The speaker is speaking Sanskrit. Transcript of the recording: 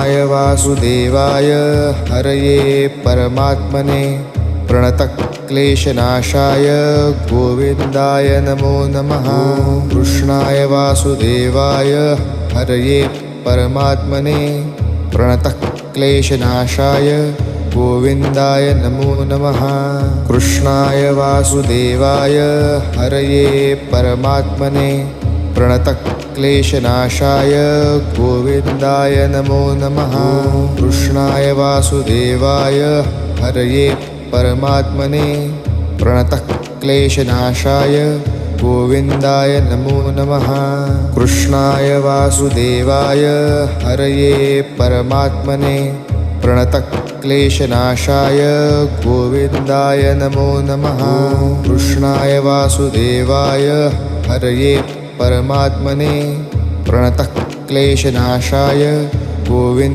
कृष्णाय वासुदेवाय हरये परमात्मने प्रणतक्लेशनाशाय गोविन्दाय नमो नमः। कृष्णाय वासुदेवाय हरये परमात्मने प्रणतक्लेशनाशाय गोविन्दाय नमो नमः। कृष्णाय वासुदेवाय हरये परमात्मने प्रणतक्लेशनाशाय गोविन्दाय नमो नमः। कृष्णाय वासुदेवाय हरये परमात्मने प्रणतक्लेशनाशाय गोविन्दाय नमो नमः। कृष्णाय वासुदेवाय हरये परमात्मने प्रणतक्लेशनाशाय गोविन्दाय नमो नमः। कृष्णाय वासुदेवाय हरये परमात्मने प्रणतक्लेशनाशाय गोविन्द